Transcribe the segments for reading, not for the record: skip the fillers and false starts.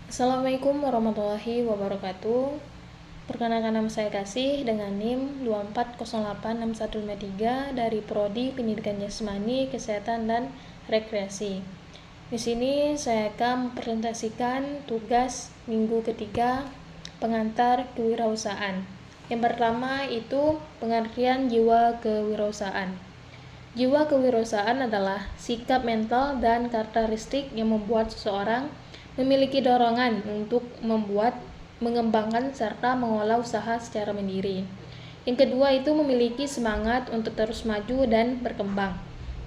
Assalamualaikum warahmatullahi wabarakatuh. Perkenalkan, nama saya Kasih dengan NIM 24086153 dari Prodi Pendidikan Jasmani, Kesehatan dan Rekreasi. Di sini saya akan mempresentasikan tugas minggu ketiga pengantar kewirausahaan. Yang pertama itu pengertian jiwa kewirausahaan. Jiwa kewirausahaan adalah sikap mental dan karakteristik yang membuat seseorang memiliki dorongan untuk mengembangkan serta mengolah usaha secara mandiri. Yang kedua itu memiliki semangat untuk terus maju dan berkembang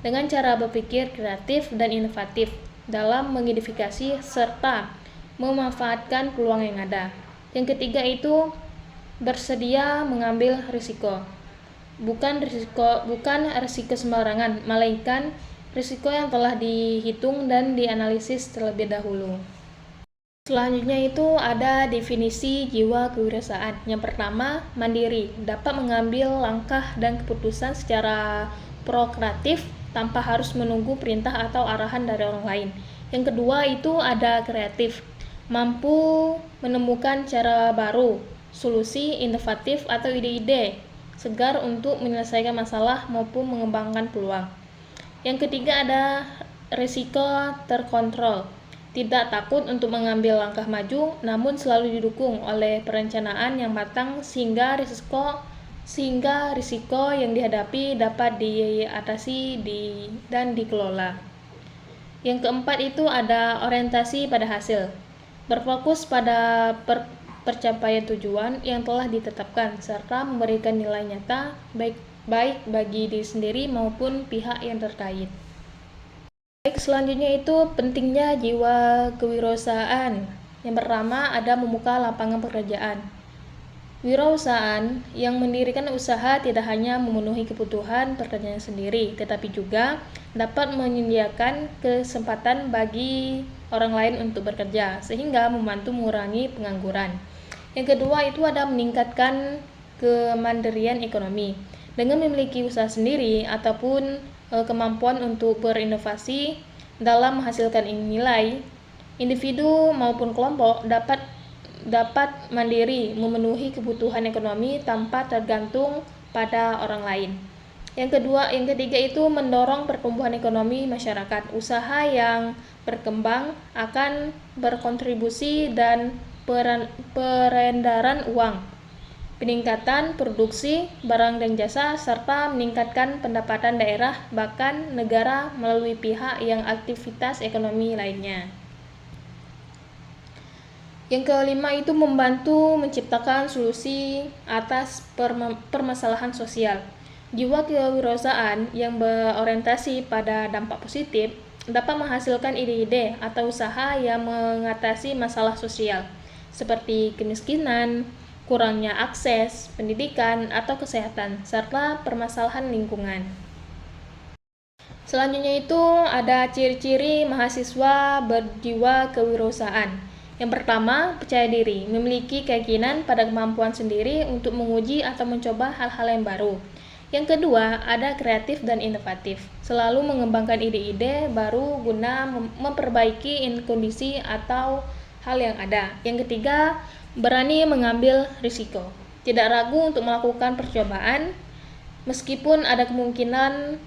dengan cara berpikir kreatif dan inovatif dalam mengidentifikasi serta memanfaatkan peluang yang ada. Yang ketiga itu bersedia mengambil risiko. Bukan risiko sembarangan, melainkan risiko yang telah dihitung dan dianalisis terlebih dahulu. Selanjutnya itu ada definisi jiwa kewirausahaan. Yang pertama, mandiri, dapat mengambil langkah dan keputusan secara proaktif tanpa harus menunggu perintah atau arahan dari orang lain. Yang kedua itu ada kreatif, mampu menemukan cara baru, solusi inovatif atau ide-ide segar untuk menyelesaikan masalah maupun mengembangkan peluang. Yang ketiga ada risiko terkontrol, tidak takut untuk mengambil langkah maju, namun selalu didukung oleh perencanaan yang matang sehingga risiko yang dihadapi dapat diatasi dan dikelola. Yang keempat itu ada orientasi pada hasil, berfokus pada percapaian tujuan yang telah ditetapkan serta memberikan nilai nyata baik bagi diri sendiri maupun pihak yang terkait. Selanjutnya itu pentingnya jiwa kewirausahaan. Yang pertama ada membuka lapangan pekerjaan. Wirausahaan yang mendirikan usaha tidak hanya memenuhi kebutuhan pekerjaan sendiri, tetapi juga dapat menyediakan kesempatan bagi orang lain untuk bekerja, sehingga membantu mengurangi pengangguran. Yang kedua itu ada meningkatkan kemandirian ekonomi. Dengan memiliki usaha sendiri ataupun kemampuan untuk berinovasi dalam menghasilkan nilai, individu maupun kelompok dapat mandiri memenuhi kebutuhan ekonomi tanpa tergantung pada orang lain. Yang ketiga itu mendorong pertumbuhan ekonomi masyarakat. Usaha yang berkembang akan berkontribusi dan peredaran uang, peningkatan produksi barang dan jasa, serta meningkatkan pendapatan daerah bahkan negara melalui pihak yang aktivitas ekonomi lainnya. Yang kelima itu membantu menciptakan solusi atas permasalahan sosial. Jiwa kewirausahaan yang berorientasi pada dampak positif dapat menghasilkan ide-ide atau usaha yang mengatasi masalah sosial seperti kemiskinan, kurangnya akses pendidikan atau kesehatan, serta permasalahan lingkungan. Selanjutnya itu ada ciri-ciri mahasiswa berjiwa kewirausahaan. Yang pertama, percaya diri, memiliki keyakinan pada kemampuan sendiri untuk menguji atau mencoba hal-hal yang baru. Yang kedua, ada kreatif dan inovatif, selalu mengembangkan ide-ide baru guna memperbaiki kondisi atau hal yang ada. Yang ketiga, berani mengambil risiko, tidak ragu untuk melakukan percobaan meskipun ada kemungkinan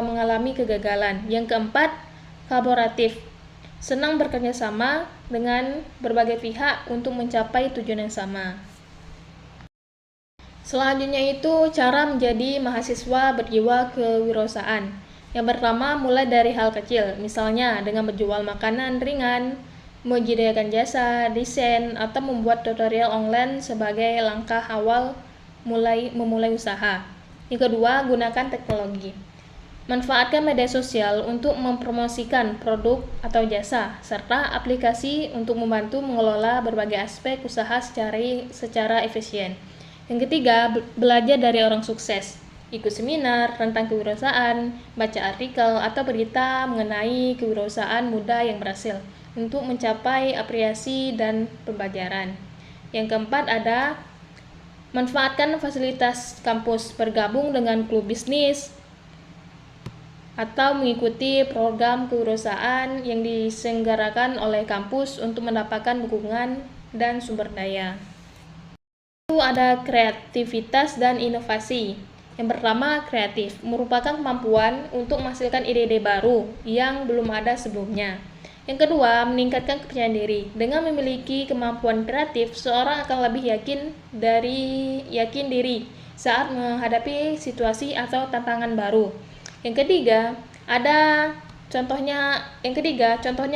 mengalami kegagalan. Yang keempat, kolaboratif, senang bekerja sama dengan berbagai pihak untuk mencapai tujuan yang sama. Selanjutnya itu cara menjadi mahasiswa berjiwa kewirausahaan. Yang pertama, mulai dari hal kecil, misalnya dengan menjual makanan ringan, menyediakan jasa, desain, atau membuat tutorial online sebagai langkah awal memulai usaha. Yang kedua, gunakan teknologi. Manfaatkan media sosial untuk mempromosikan produk atau jasa, serta aplikasi untuk membantu mengelola berbagai aspek usaha secara efisien. Yang ketiga, belajar dari orang sukses. Ikut seminar tentang kewirausahaan, baca artikel atau berita mengenai kewirausahaan muda yang berhasil untuk mencapai apresiasi dan pembelajaran. Yang keempat ada manfaatkan fasilitas kampus, bergabung dengan klub bisnis, atau mengikuti program kewirausahaan yang diselenggarakan oleh kampus untuk mendapatkan dukungan dan sumber daya. Lalu ada kreativitas dan inovasi. Yang pertama, kreatif merupakan kemampuan untuk menghasilkan ide-ide baru yang belum ada sebelumnya. Yang kedua, meningkatkan kepercayaan diri. Dengan memiliki kemampuan kreatif, seorang akan lebih yakin diri saat menghadapi situasi atau tantangan baru. Yang ketiga, contohnya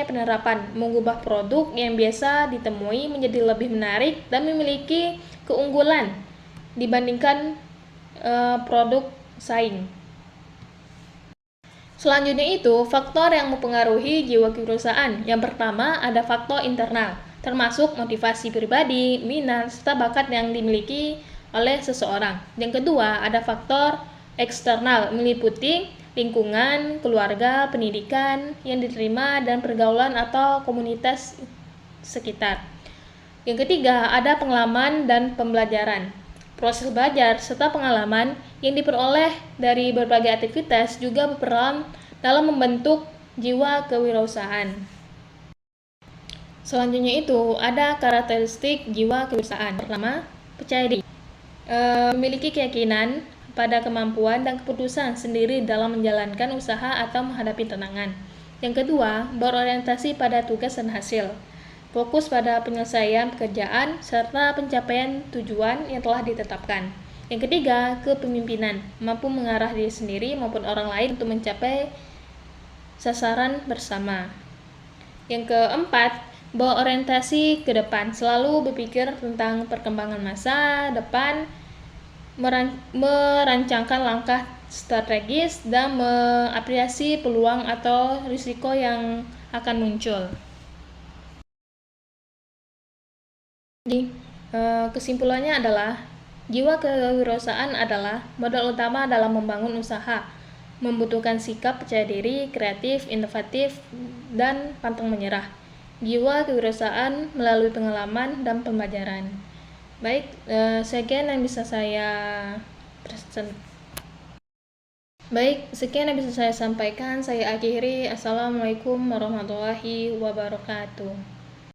penerapan, mengubah produk yang biasa ditemui menjadi lebih menarik dan memiliki keunggulan dibandingkan produk saing. Selanjutnya itu, faktor yang mempengaruhi jiwa kewirausahaan. Yang pertama, ada faktor internal, termasuk motivasi pribadi, minat, serta bakat yang dimiliki oleh seseorang. Yang kedua, ada faktor eksternal, meliputi lingkungan, keluarga, pendidikan yang diterima, dan pergaulan atau komunitas sekitar. Yang ketiga, ada pengalaman dan pembelajaran. Proses belajar serta pengalaman yang diperoleh dari berbagai aktivitas juga berperan dalam membentuk jiwa kewirausahaan. Selanjutnya itu ada karakteristik jiwa kewirausahaan. Pertama, percaya diri. Memiliki keyakinan pada kemampuan dan keputusan sendiri dalam menjalankan usaha atau menghadapi tantangan. Yang kedua, berorientasi pada tugas dan hasil. Fokus pada penyelesaian pekerjaan serta pencapaian tujuan yang telah ditetapkan. Yang ketiga, kepemimpinan, mampu mengarah diri sendiri maupun orang lain untuk mencapai sasaran bersama. Yang keempat, berorientasi ke depan, selalu berpikir tentang perkembangan masa depan, merancangkan langkah strategis dan mengapresiasi peluang atau risiko yang akan muncul. Jadi, kesimpulannya adalah jiwa kewirausahaan adalah modal utama dalam membangun usaha, membutuhkan sikap percaya diri, kreatif, inovatif, dan pantang menyerah. Jiwa kewirausahaan melalui pengalaman dan pembelajaran. Baik, sekian yang bisa saya sampaikan. Saya akhiri. Assalamualaikum warahmatullahi wabarakatuh.